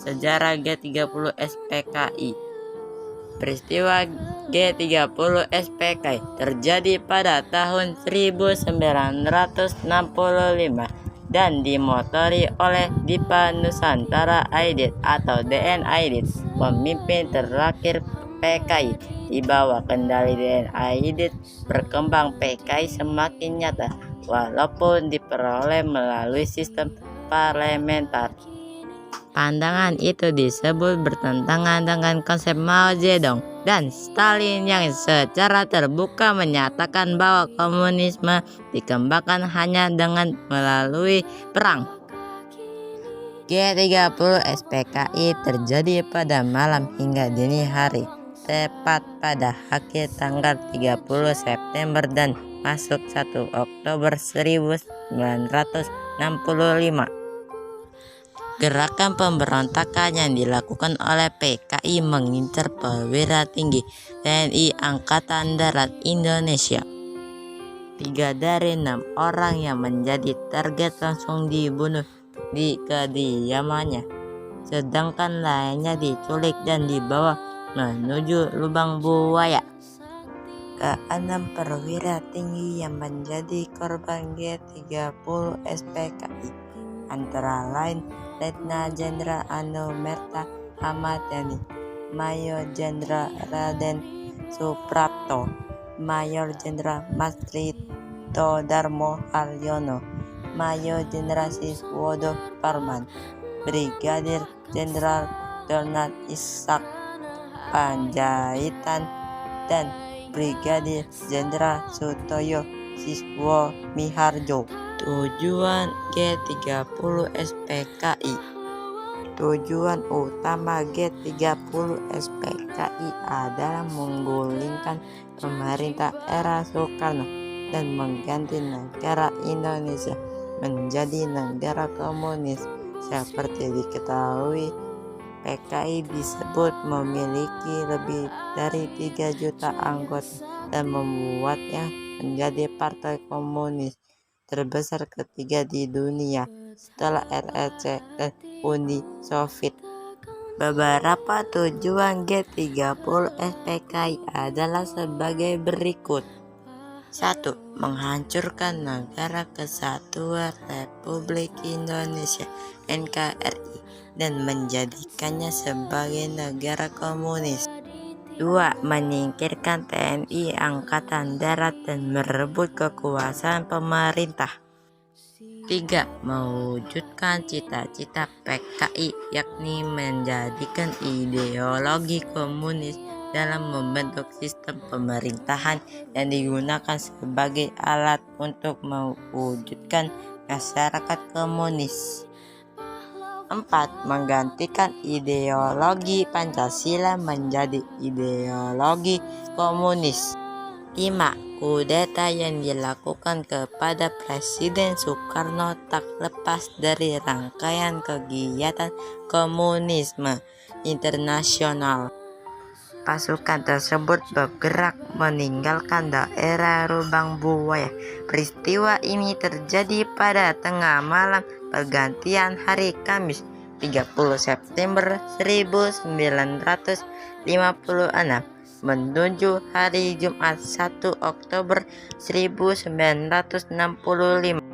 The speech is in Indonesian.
Sejarah G30 SPKI. Peristiwa G30 SPKI terjadi pada tahun 1965 dan dimotori oleh Dipa Nusantara Aidit atau DN Aidit, pemimpin terakhir PKI. Di bawah kendali DN Aidit, berkembang PKI semakin nyata walaupun diperoleh melalui sistem parlementer. Pandangan itu disebut bertentangan dengan konsep Mao Zedong dan Stalin yang secara terbuka menyatakan bahwa komunisme dikembangkan hanya dengan melalui perang. G30 SPKI terjadi pada malam hingga dini hari, tepat pada akhir tanggal 30 September dan masuk 1 Oktober 1965. Gerakan pemberontakan yang dilakukan oleh PKI mengincar perwira tinggi TNI Angkatan Darat Indonesia. 3 dari 6 orang yang menjadi target langsung dibunuh di kediamannya, sedangkan lainnya diculik dan dibawa menuju lubang buaya. Keenam perwira tinggi yang menjadi korban G30 SPKI antara lain Letnan Jenderal Anumerta Ahmad Yani, Mayor Jenderal Raden Suprapto, Mayor Jenderal Mastrito Darmo Haryono, Mayor Jenderal Siswodo Parman, Brigadir Jenderal Donald Ishak Panjaitan, dan Brigadir Jenderal Sutoyo Siswo Miharjo. Tujuan G30 SPKI. Tujuan utama G30 SPKI adalah menggulingkan pemerintah era Soekarno dan mengganti negara Indonesia menjadi negara komunis. Seperti diketahui, PKI disebut memiliki lebih dari 3 juta anggota dan membuatnya menjadi partai komunis terbesar ketiga di dunia setelah RRC dan Uni Soviet. Beberapa tujuan G30 SPKI adalah sebagai berikut. 1. Menghancurkan Negara Kesatuan Republik Indonesia NKRI dan menjadikannya sebagai negara komunis. 2. Menyingkirkan TNI Angkatan Darat dan merebut kekuasaan pemerintah. 3. Mewujudkan cita-cita PKI, yakni menjadikan ideologi komunis dalam membentuk sistem pemerintahan yang digunakan sebagai alat untuk mewujudkan masyarakat komunis. 4. Menggantikan ideologi Pancasila menjadi ideologi komunis. 5. Kudeta yang dilakukan kepada Presiden Soekarno tak lepas dari rangkaian kegiatan komunisme internasional. Pasukan tersebut bergerak meninggalkan daerah lubang buaya. Peristiwa ini terjadi pada tengah malam pergantian hari Kamis 30 September 1956 menuju hari Jumat 1 Oktober 1965.